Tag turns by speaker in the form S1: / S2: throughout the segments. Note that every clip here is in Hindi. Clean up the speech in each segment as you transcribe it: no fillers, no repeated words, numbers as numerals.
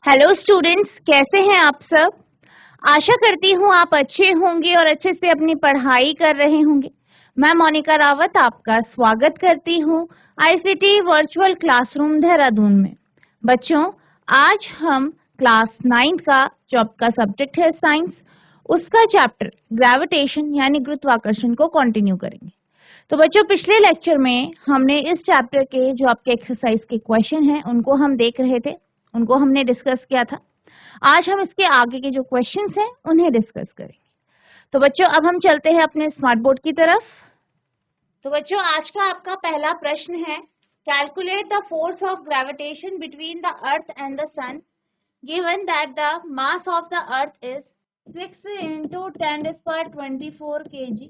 S1: हेलो स्टूडेंट्स, कैसे हैं आप सब। आशा करती हूँ आप अच्छे होंगे और अच्छे से अपनी पढ़ाई कर रहे होंगे। मैं मोनिका रावत आपका स्वागत करती हूँ आईसीटी वर्चुअल क्लासरूम देहरादून में। बच्चों, आज हम क्लास 9 का जो आपका सब्जेक्ट है साइंस, उसका चैप्टर ग्रेविटेशन यानी गुरुत्वाकर्षण को कंटिन्यू करेंगे। तो बच्चों, पिछले लेक्चर में हमने इस चैप्टर के जो आपके एक्सरसाइज के क्वेश्चन हैं उनको हम देख रहे थे, उनको हमने डिस्कस किया था। आज हम इसके आगे के जो क्वेश्चंस हैं उन्हें डिस्कस करेंगे। तो बच्चों, अब हम चलते हैं अपने स्मार्ट बोर्ड की तरफ। तो बच्चों, आज का आपका पहला प्रश्न है, calculate the force of gravitation between the earth and the sun given that the mass of the earth is 6 into 10⁻24 kg।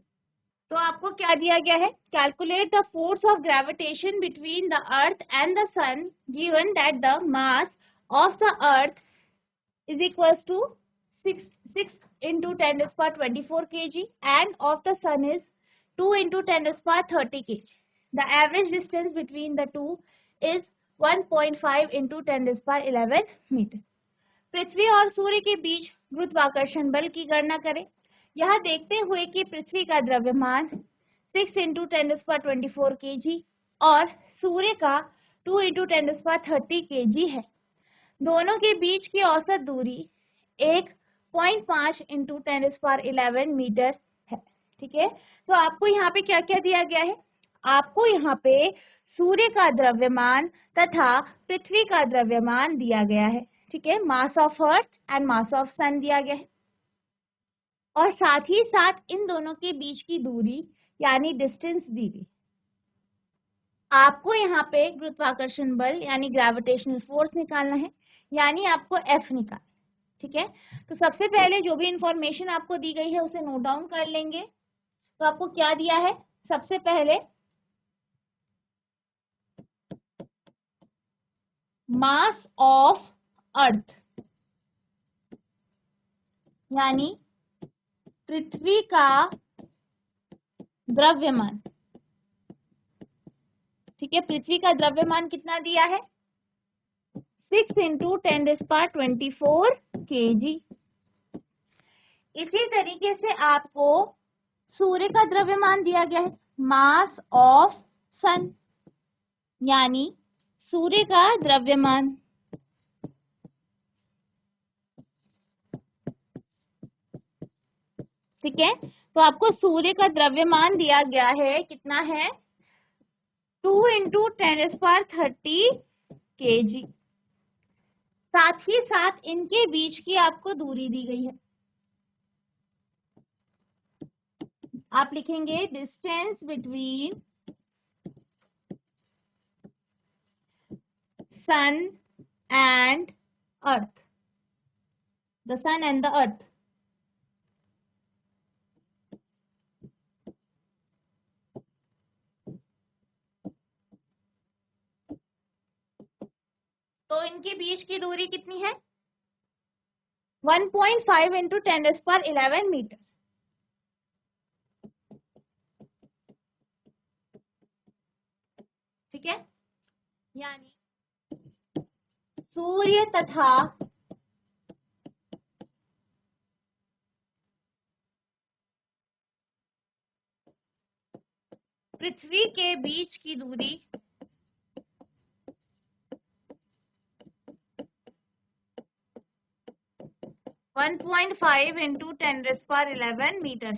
S1: तो आपको क्या दिया गया है, calculate the force of gravitation between the earth and the sun given that the mass of the earth is equals to 6 into 10 to the power 24 kg and of the sun is 2 into 10 to the power 30 kg. The average distance between the two is 1.5 into 10 to the power 11 metre. पृथ्वी और सूर्य के बीच गुरुत्वाकर्षण बल की गणना करें। यह देखते हुए कि पृथ्वी का द्रव्यमान 6 into 10 to the power 24 kg और सूर्य का 2 into 10 to the power 30 kg है। दोनों के बीच की औसत दूरी 1.5 इंटू 10⁻11 मीटर है। ठीक है, तो आपको यहाँ पे क्या क्या दिया गया है, आपको यहाँ पे सूर्य का द्रव्यमान तथा पृथ्वी का द्रव्यमान दिया गया है। ठीक है, mass of earth and mass of sun दिया गया है और साथ ही साथ इन दोनों के बीच की दूरी यानी डिस्टेंस दी गई। आपको यहाँ पे गुरुत्वाकर्षण बल यानी ग्रेविटेशनल फोर्स निकालना है, यानी आपको F निकालना। ठीक है, तो सबसे पहले जो भी इंफॉर्मेशन आपको दी गई है उसे नोट डाउन कर लेंगे। तो आपको क्या दिया है, सबसे पहले मास ऑफ अर्थ यानी पृथ्वी का द्रव्यमान। ठीक है, पृथ्वी का द्रव्यमान कितना दिया है, 6 into 10⁻24 kg। इसी तरीके से आपको सूर्य का द्रव्यमान दिया गया है, मास ऑफ सन यानी सूर्य का द्रव्यमान। ठीक है, तो आपको सूर्य का द्रव्यमान दिया गया है, कितना है, 2 into 10⁻30 kg। साथ ही साथ इनके बीच की आपको दूरी दी गई है। आप लिखेंगे distance between sun and earth, the sun and the earth. तो इनके बीच की दूरी कितनी है, 1.5 into 10⁻11 मीटर। ठीक है, यानी सूर्य तथा पृथ्वी के बीच की दूरी 1.5 into 10⁻11 मीटर।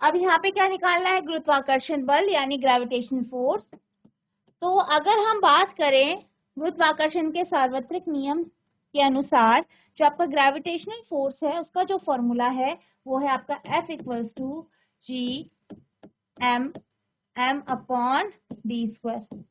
S1: अब यहाँ पे क्या निकालना है, गुरुत्वाकर्षण बल यानी ग्रेविटेशनल फोर्स। तो अगर हम बात करें गुरुत्वाकर्षण के सार्वत्रिक नियम के अनुसार, जो आपका ग्रेविटेशनल फोर्स है उसका जो फॉर्मूला है वो है आपका F equals to G M upon D square.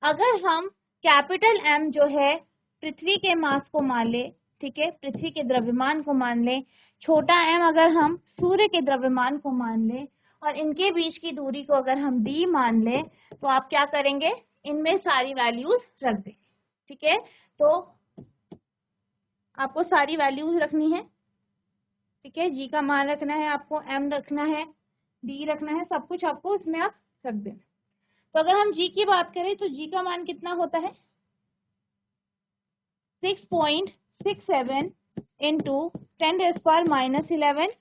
S1: अगर हम कैपिटल M जो है पृथ्वी के मास को मान ले, ठीक है, पृथ्वी के द्रव्यमान को मान ले, छोटा m अगर हम सूर्य के द्रव्यमान को मान ले और इनके बीच की दूरी को अगर हम d मान ले, तो आप क्या करेंगे, इनमें सारी वैल्यूज रख देंगे। ठीक है, तो आपको सारी वैल्यूज रखनी है। ठीक है, g का मान रखना है, आपको m रखना है, d रखना है, सब कुछ आपको इसमें आप रख देना। तो अगर हम g की बात करें तो g का मान कितना होता है, 6.67 इंटू 10⁻⁻11।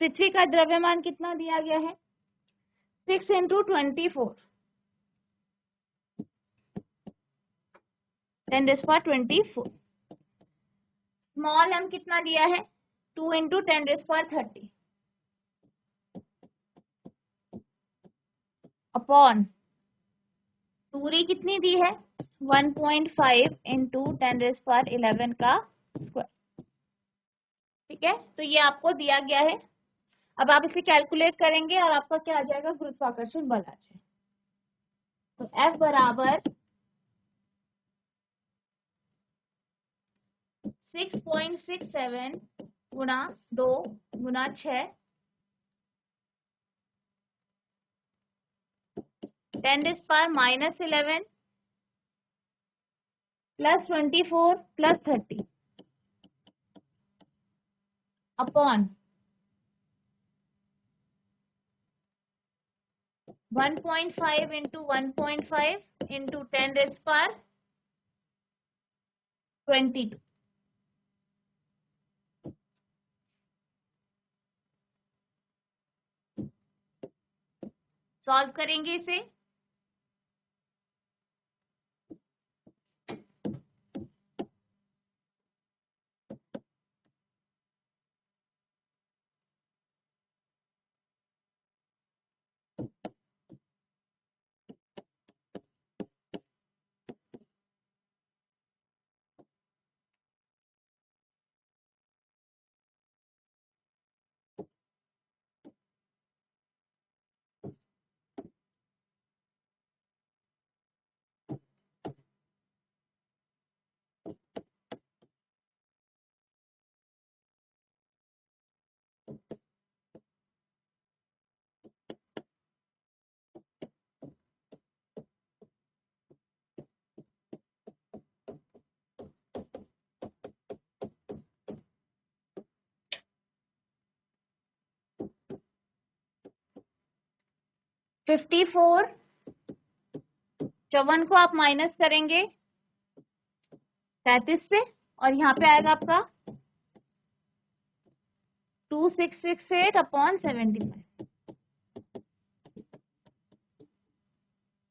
S1: पृथ्वी का द्रव्यमान कितना दिया गया है? 6 इंटू 24 10⁻24। स्मॉल m कितना दिया है? 2 इंटू 10⁻30 अपॉन दूरी कितनी दी है? 1.5 इंटू 10⁻11 का स्क्वायर। ठीक है, तो ये आपको दिया गया है। अब आप इसे कैलकुलेट करेंगे और आपका क्या आ जाएगा? गुरुत्वाकर्षण बल आ जाएगा। तो F बराबर 6.67 गुणा 2 गुणा 6 10⁻11 plus 24 plus 30 upon 1.5 into 1.5 into 10⁻22। Solve करेंगे इसे। फिफ्टी फोर 54 को आप माइनस करेंगे 33 से और यहाँ पे आएगा आपका 2668 अपॉन 75।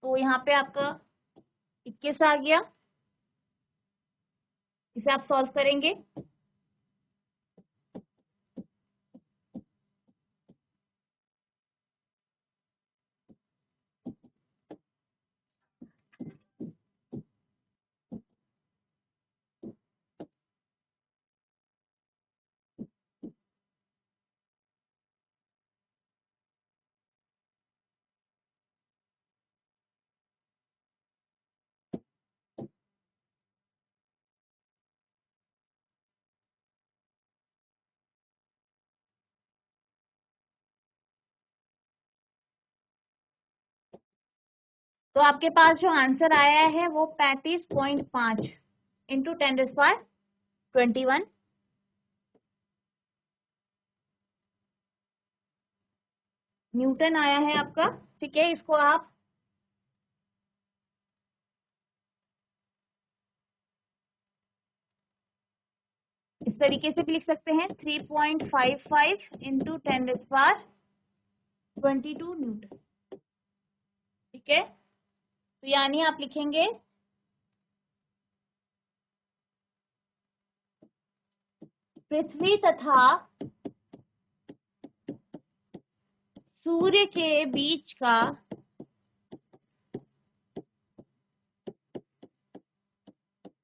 S1: तो यहाँ पे आपका 21 आ गया। इसे आप सॉल्व करेंगे। तो आपके पास जो आंसर आया है वो 35.5 इंटू 10⁻21 न्यूटन आया है आपका। ठीक है, इसको आप इस तरीके से भी लिख सकते हैं 3.55 इंटू 10⁻22 न्यूटन। ठीक है, तो यानी आप लिखेंगे पृथ्वी तथा सूर्य के बीच का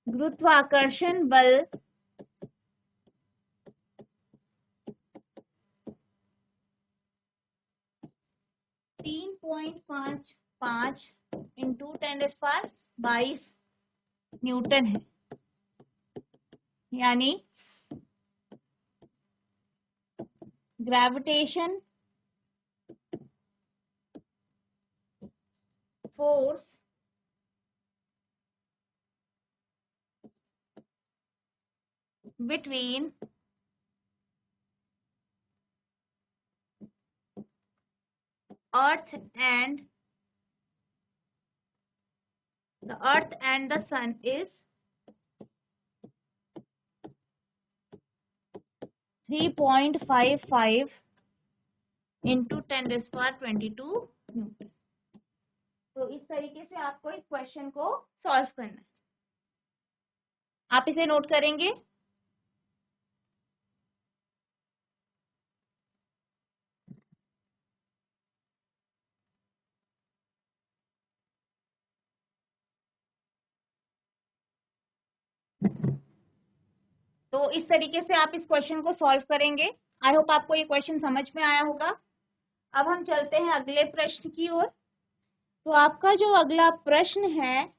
S1: गुरुत्वाकर्षण बल 3.55 इंटू 10⁻22 न्यूटन है। यानी gravitation force between Earth and the earth and the sun is 3.55 into 10⁻²2 newton. तो इस तरीके से आपको इस क्वेश्चन को सॉल्व करना है। आप इसे नोट करेंगे। तो इस तरीके से आप इस क्वेश्चन को सॉल्व करेंगे। आई होप आपको ये क्वेश्चन समझ में आया होगा। अब हम चलते हैं अगले प्रश्न की ओर। तो आपका जो अगला प्रश्न है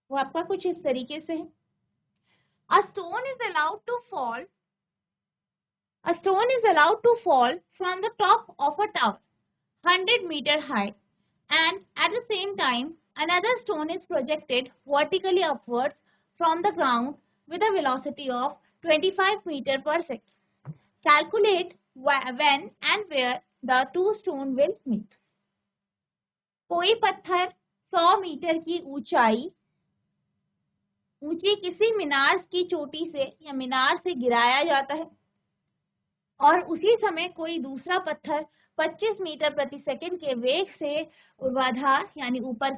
S1: वो आपका कुछ इस तरीके से है। A stone is allowed to fall. A stone is allowed to fall from the top of a tower 100 meter high, and at the same time another stone is projected vertically upwards from the ground with a velocity of 25 meter per second. Calculate when and where the two stones will meet. कोई पत्थर 100 मीटर की ऊंची किसी मीनार की चोटी से या मीनार से गिराया जाता है और उसी समय कोई दूसरा पत्थर 25 मीटर प्रति सेकंड के वेग से ऊर्ध्वाधर यानी ऊपर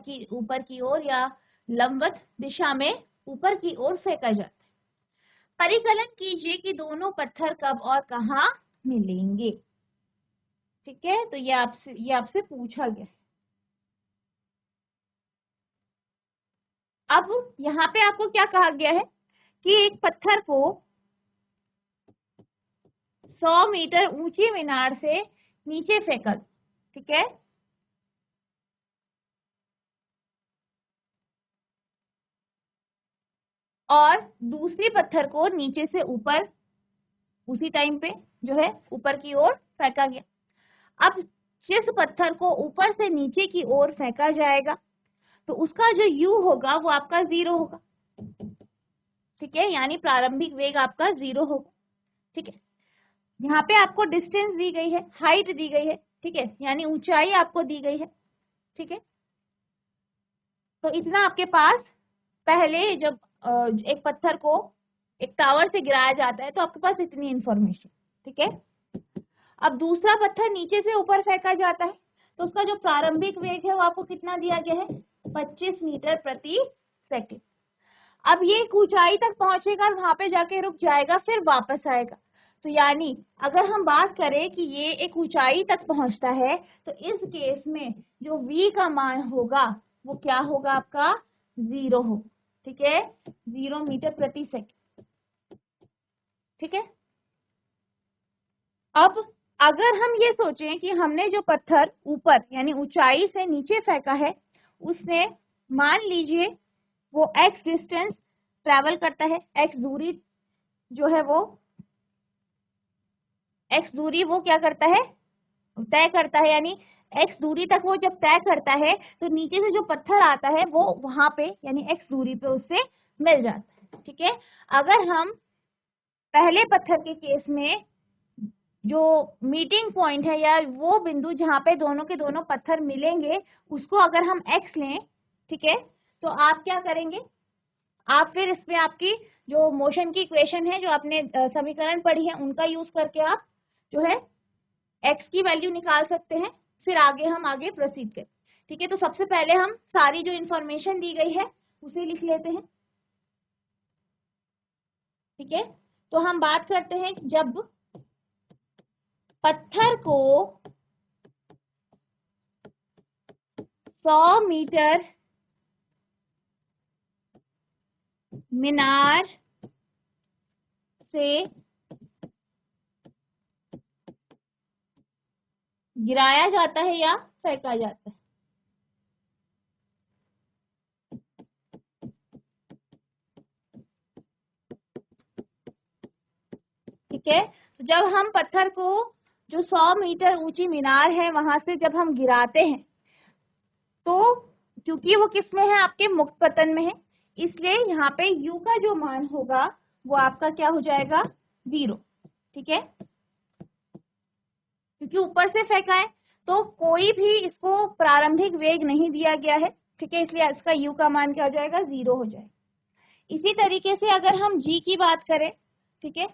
S1: की ओर या लंबवत दिशा में ऊपर की ओर फेंका जाता है। परिकलन कीजिए कि दोनों पत्थर कब और कहां मिलेंगे। ठीक है, तो ये आपसे पूछा गया है। अब यहाँ पे आपको क्या कहा गया है कि एक पत्थर को 100 मीटर ऊंची मीनार से नीचे फेंका। ठीक है, और दूसरी पत्थर को नीचे से ऊपर उसी टाइम पे जो है ऊपर की ओर फेंका गया। अब जिस पत्थर को ऊपर से नीचे की ओर फेंका जाएगा तो उसका जो u होगा वो आपका 0 होगा। ठीक है, यानी प्रारंभिक वेग आपका 0 होगा। ठीक है, यहाँ पे आपको डिस्टेंस दी गई है, हाइट दी गई है। ठीक है, यानी ऊंचाई आपको दी गई है। ठीक है, तो इतना आपके पास पहले जब एक पत्थर को एक टावर से गिराया जाता है तो आपके पास इतनी इंफॉर्मेशन। ठीक है, अब दूसरा पत्थर नीचे से ऊपर फेंका जाता है तो उसका जो प्रारंभिक वेग है वो आपको कितना दिया गया है, 25 मीटर प्रति सेकंड। अब ये एक ऊंचाई तक पहुंचेगा और वहां पे जाके रुक जाएगा, फिर वापस आएगा। तो यानी अगर हम बात करें कि ये एक ऊंचाई तक पहुंचता है तो इस केस में जो v का मान होगा वो क्या होगा, आपका 0 होगा। ठीक है, 0 मीटर प्रति सेकंड। ठीक है, अब अगर हम ये सोचें कि हमने जो पत्थर ऊपर यानी ऊंचाई से नीचे फेंका है उसने मान लीजिए वो x डिस्टेंस ट्रैवल करता है, x दूरी जो है वो क्या करता है, तय करता है। यानी x दूरी तक वो जब तय करता है तो नीचे से जो पत्थर आता है वो वहां पे यानी x दूरी पे उससे मिल जाता है। ठीक है, अगर हम पहले पत्थर के केस में जो मीटिंग पॉइंट है या वो बिंदु जहां पे दोनों के दोनों पत्थर मिलेंगे उसको अगर हम x लें, ठीक है, तो आप क्या करेंगे, आप फिर इसमें आपकी जो मोशन की इक्वेशन है जो आपने समीकरण पढ़ी है उनका यूज करके आप जो है x की वैल्यू निकाल सकते हैं। फिर हम आगे प्रोसीड करें। ठीक है, तो सबसे पहले हम सारी जो इंफॉर्मेशन दी गई है उसे लिख लेते हैं। ठीक है, तो हम बात करते हैं जब पत्थर को 100 मीटर मीनार से गिराया जाता है या फेंका जाता है। ठीक है, तो जब हम पत्थर को जो 100 मीटर ऊंची मीनार है वहां से जब हम गिराते हैं तो क्योंकि वो किस में है, आपके मुक्त पतन में है, इसलिए यहाँ पे u का जो मान होगा वो आपका क्या हो जाएगा, 0। ठीक है, क्योंकि ऊपर से फेंका है तो कोई भी इसको प्रारंभिक वेग नहीं दिया गया है। ठीक है, इसलिए इसका u का मान क्या हो जाएगा, 0 हो जाएगा। इसी तरीके से अगर हम g की बात करें, ठीक है,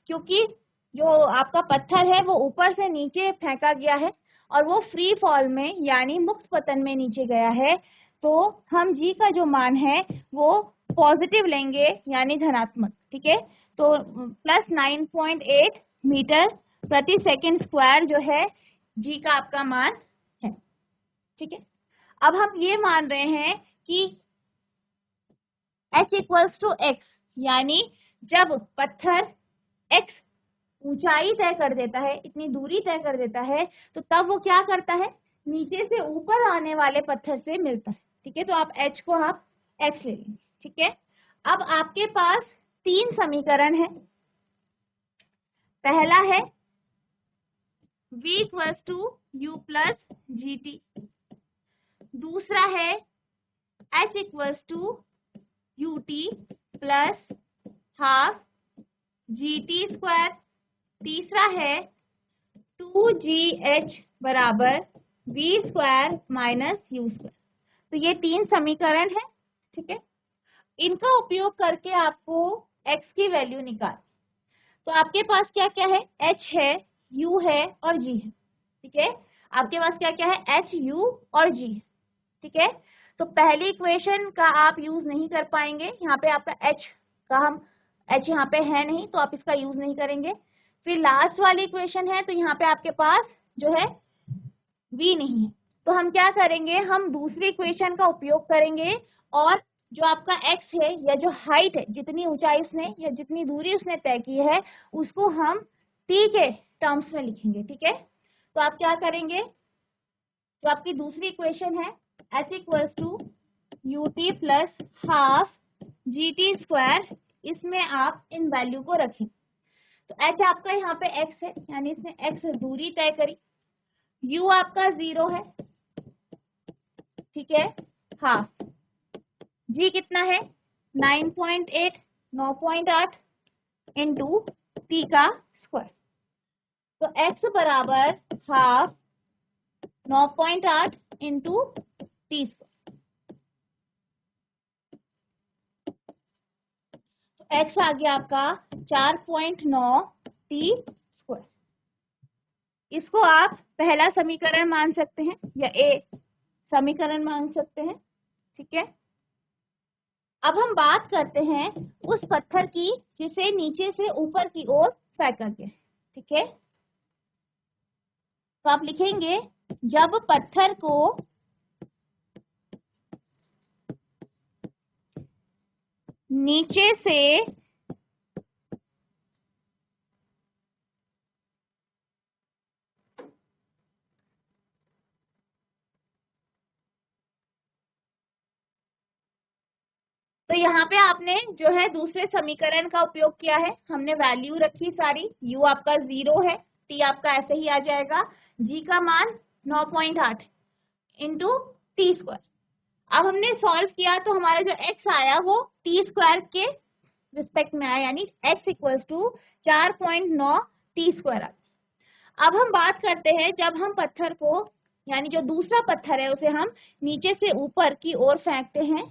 S1: क्योंकि जो आपका पत्थर है वो ऊपर से नीचे फेंका गया है और वो फ्री फॉल में यानी मुक्त पतन में नीचे गया है, तो हम g का जो मान है वो पॉजिटिव लेंगे यानी धनात्मक। ठीक है, तो प्लस 9.8 मीटर प्रति सेकंड स्क्वायर जो है g का आपका मान है। ठीक है, अब हम ये मान रहे हैं कि h इक्वल्स टू x, यानी जब पत्थर x ऊंचाई तय कर देता है, इतनी दूरी तय कर देता है, तो तब वो क्या करता है, नीचे से ऊपर आने वाले पत्थर से मिलता है। ठीक है, तो आप h को आप x ले लेंगे। ठीक है, अब आपके पास 3 समीकरण है। पहला है v equals to u plus G T, दूसरा है h equals to U T plus half G T square, तीसरा है 2gh बराबर v square minus U square. तो ये 3 समीकरण है। ठीक है, इनका उपयोग करके आपको x की वैल्यू निकाल, तो आपके पास क्या क्या है, h है, u है और g है। ठीक है, आपके पास क्या क्या है, h, u और g। ठीक है, तो पहली इक्वेशन का आप यूज नहीं कर पाएंगे, यहाँ पे आपका h का हम h यहाँ पे है नहीं तो आप इसका यूज नहीं करेंगे। फिर लास्ट वाली इक्वेशन है, तो यहाँ पे आपके पास जो है v नहीं है, तो हम क्या करेंगे, हम दूसरी इक्वेशन का उपयोग करेंगे और जो आपका x है या जो हाइट है, जितनी ऊंचाई उसने या जितनी दूरी उसने तय की है, उसको हम t के टर्म्स में लिखेंगे। ठीक है, तो आप क्या करेंगे, जो आपकी दूसरी इक्वेशन है h equals to U T plus half G T square, इसमें आप इन वैल्यू को रखें। तो h आपका यहाँ पे x है, यानी इसने x दूरी तय करी, u आपका 0 है, ठीक है, हाफ, g कितना है 9.8 9.8 इंटू t का स्क्वायर, तो x बराबर हाफ 9.8 इंटू टी स्क्वायर, तो x आ गया आपका 4.9 टी स्क्वायर। इसको आप पहला समीकरण मान सकते हैं या ए समीकरण मान सकते हैं। ठीक है, अब हम बात करते हैं उस पत्थर की जिसे नीचे से ऊपर की ओर फेंका गया। ठीक है, तो आप लिखेंगे जब पत्थर को नीचे से तो यहाँ पे आपने जो है दूसरे समीकरण का उपयोग किया है, हमने वैल्यू रखी सारी, u आपका 0 है, t आपका ऐसे ही आ जाएगा, g का मान 9.8 इंटू टी स्क्वायर। अब हमने सॉल्व किया तो हमारा जो x आया वो टी स्क्वायर के रिस्पेक्ट में आया, यानी x equals to 4.9 T square. अब हम बात करते हैं जब हम पत्थर को यानी जो दूसरा पत्थर है उसे हम नीचे से ऊपर की ओर फेंकते हैं।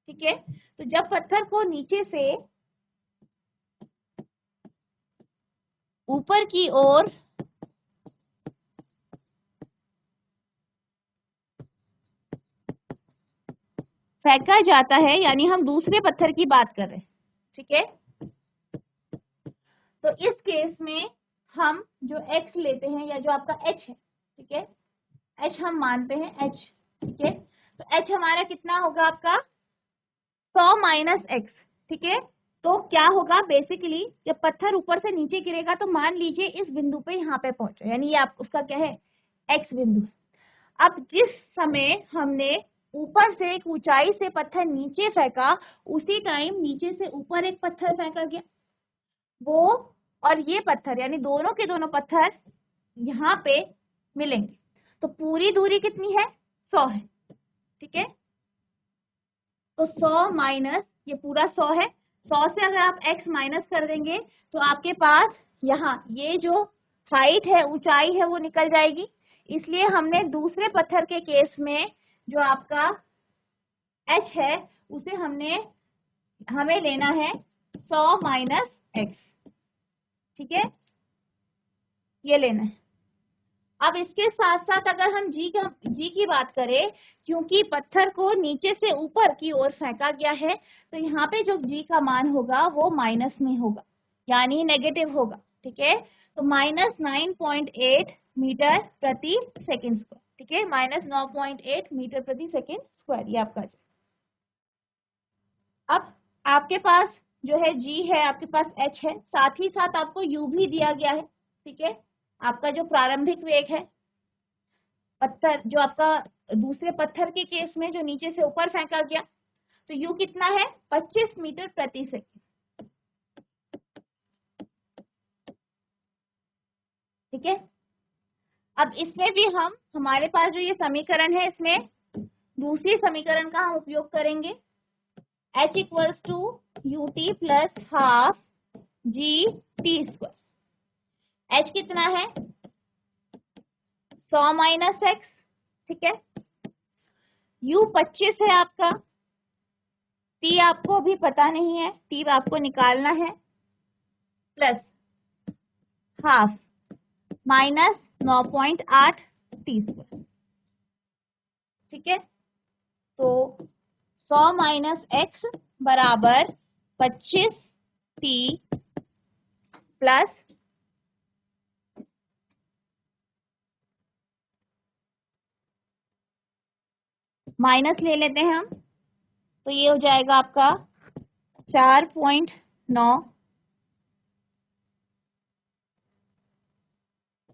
S1: ठीक है, तो जब पत्थर को नीचे से ऊपर की ओर फेंका जाता है, यानी हम दूसरे पत्थर की बात कर रहे हैं। ठीक है, तो इस केस में हम जो x लेते हैं या जो आपका h है, ठीक है, h हम मानते हैं h। ठीक है, तो h हमारा कितना होगा, आपका 100 माइनस x। ठीक है, तो क्या होगा, बेसिकली जब पत्थर ऊपर से नीचे गिरेगा तो मान लीजिए इस बिंदु पे यहाँ पे पहुंचे, यानी ये आप उसका क्या है, x बिंदु। अब जिस समय हमने ऊपर से एक ऊंचाई से पत्थर नीचे फेंका, उसी टाइम नीचे से ऊपर एक पत्थर फेंका गया, वो और ये पत्थर यानी दोनों के दोनों पत्थर यहाँ पे मिलेंगे, तो पूरी दूरी कितनी है, 100 है। ठीक है, तो 100 माइनस ये पूरा 100 है, 100 से अगर आप x माइनस कर देंगे तो आपके पास यहाँ ये जो हाइट है, ऊंचाई है, वो निकल जाएगी। इसलिए हमने दूसरे पत्थर के केस में जो आपका h है उसे हमें लेना है 100 माइनस x, ठीक है, ये लेना है। अब इसके साथ साथ अगर हम g की बात करें, क्योंकि पत्थर को नीचे से ऊपर की ओर फेंका गया है, तो यहाँ पे जो g का मान होगा वो माइनस में होगा, यानी नेगेटिव होगा, ठीक है। तो -9.8 मीटर प्रति सेकंड स्क्वायर, ठीक है, -9.8 मीटर प्रति सेकंड स्क्वायर, ये आपका। अब आपके पास जो है g है, आपके पास h है, साथ ही साथ आपको u भी दिया गया है, ठीक है। आपका जो प्रारंभिक वेग है पत्थर, जो आपका दूसरे पत्थर के केस में जो नीचे से ऊपर फेंका गया, तो u कितना है 25 मीटर प्रति सेकंड, ठीक है। अब इसमें भी हमारे पास जो ये समीकरण है, इसमें दूसरी समीकरण का हम उपयोग करेंगे, h equals to ut plus half G T square. h कितना है 100 माइनस x, ठीक है। u 25 है आपका, t आपको अभी पता नहीं है, t आपको निकालना है, plus half minus 9.8 T square, ठीक है। तो 100 माइनस x बराबर 25 टी प्लस माइनस ले लेते हैं हम, तो ये हो जाएगा आपका 4.9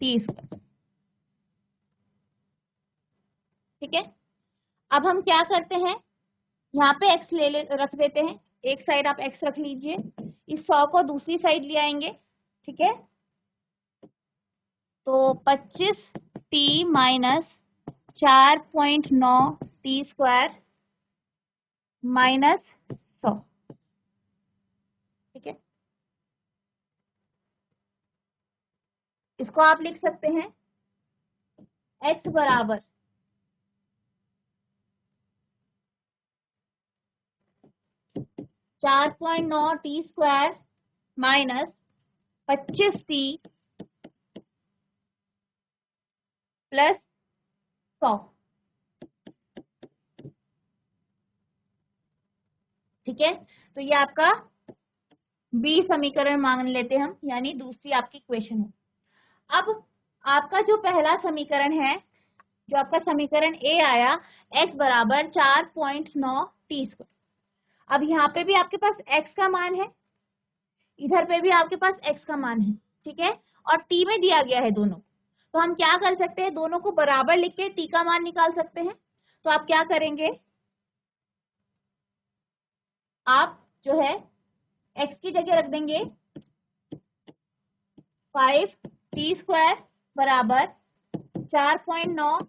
S1: टी स्क्वायर, ठीक है। अब हम क्या करते हैं, यहाँ पे x रख देते हैं, एक साइड आप x रख लीजिए, इस 100 को दूसरी साइड ले आएंगे, ठीक है। तो 25 T minus 4.9 T square minus 100, ठीक है। इसको आप लिख सकते हैं x बराबर 4.9 T square minus 25 T plus 100, ठीक है। तो ये आपका बी समीकरण मान लेते हैं हम, यानी दूसरी आपकी इक्वेशन है। अब आपका जो पहला समीकरण है, जो आपका समीकरण ए आया, x बराबर 4.9 टी स्क्वायर। अब यहाँ पे भी आपके पास x का मान है, इधर पे भी आपके पास x का मान है, ठीक है, और t में दिया गया है दोनों। तो हम क्या कर सकते हैं, दोनों को बराबर लिख के t का मान निकाल सकते हैं। तो आप क्या करेंगे, आप जो है x की जगह रख देंगे 5 टी स्क्वायर बराबर 4.9,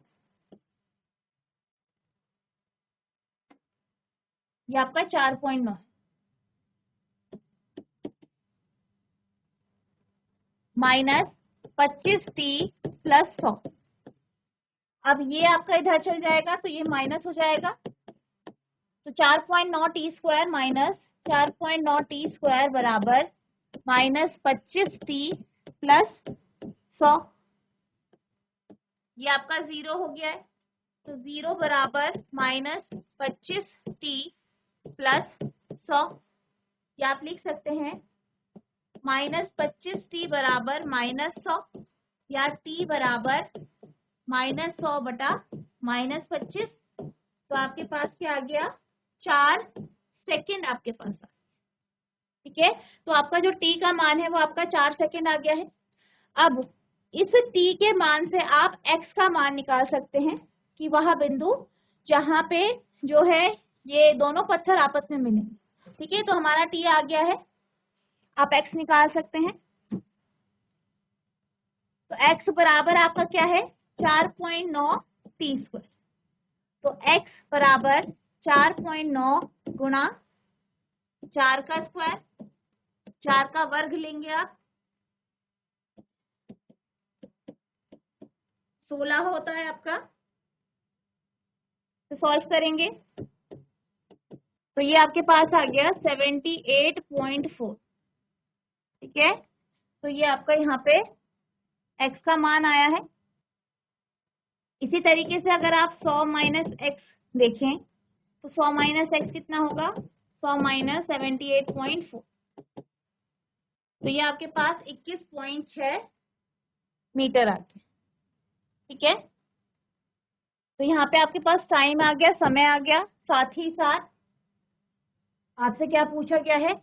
S1: ये आपका 4.9 माइनस 25 टी प्लस 100। अब ये आपका इधर चल जाएगा तो ये माइनस हो जाएगा, तो 4.9 T square minus 4.9 T square बराबर माइनस 25 टी प्लस 100, ये आपका 0 हो गया है। तो 0 बराबर माइनस 25 टी प्लस 100, ये आप लिख सकते हैं माइनस 25 टी बराबर माइनस 100, या टी बराबर माइनस 100 बटा माइनस 25। तो आपके पास क्या आ गया, 4 सेकेंड आपके पास आ, ठीक है। तो आपका जो t का मान है वो आपका 4 सेकेंड आ गया है। अब इस t के मान से आप x का मान निकाल सकते हैं, कि वह बिंदु जहां पे जो है ये दोनों पत्थर आपस में मिलेंगे, ठीक है। तो हमारा t आ गया है, आप x निकाल सकते हैं। तो x बराबर आपका क्या है 4.9 टी स्क्वायर। तो x बराबर 4.9 गुणा 4 का स्क्वायर, 4 का वर्ग लेंगे आप, 16 होता है आपका। तो सॉल्व करेंगे तो ये आपके पास आ गया 78.4, ठीक है। तो ये आपका यहाँ पे x का मान आया है। इसी तरीके से अगर आप 100 माइनस एक्स देखें तो 100 माइनस एक्स कितना होगा, 100 माइनस 78.4, तो ये आपके पास 21.6 मीटर आ गया, ठीक है। तो यहाँ पे आपके पास टाइम आ गया, समय आ गया, साथ ही साथ आपसे क्या पूछा गया है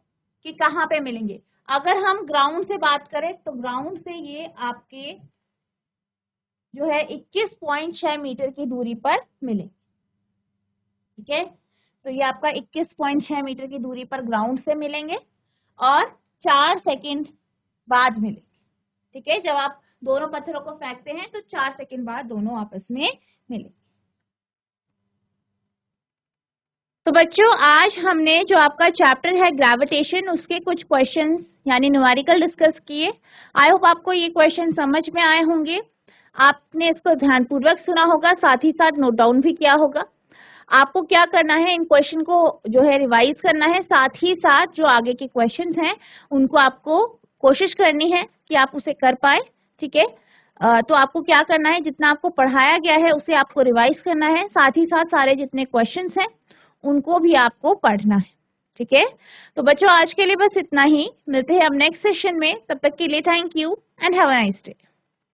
S1: कि कहाँ पे मिलेंगे। अगर हम ग्राउंड से बात करें तो ग्राउंड से ये आपके जो है 21.6 मीटर की दूरी पर मिले, ठीक है। तो ये आपका 21.6 मीटर की दूरी पर ग्राउंड से मिलेंगे और 4 सेकंड बाद मिलेंगे, ठीक है। जब आप दोनों पत्थरों को फेंकते हैं तो 4 सेकंड बाद दोनों आपस में मिलेंगे। तो बच्चों आज हमने जो आपका चैप्टर है ग्रेविटेशन, उसके कुछ क्वेश्चंस यानी न्यूमेरिकल डिस्कस किए। आई होप आपको ये क्वेश्चन समझ में आए होंगे, आपने इसको ध्यानपूर्वक सुना होगा, साथ ही साथ नोट डाउन भी किया होगा। आपको क्या करना है, इन क्वेश्चन को जो है रिवाइज करना है, साथ ही साथ जो आगे के क्वेश्चंस हैं उनको आपको कोशिश करनी है कि आप उसे कर पाए, ठीक है। तो आपको क्या करना है, जितना आपको पढ़ाया गया है उसे आपको रिवाइज करना है, साथ ही साथ सारे जितने क्वेश्चंस हैं उनको भी आपको पढ़ना है, ठीक है। तो बच्चों आज के लिए बस इतना ही, मिलते हैं अब नेक्स्ट सेशन में, तब तक के लिए thank you and have a nice day.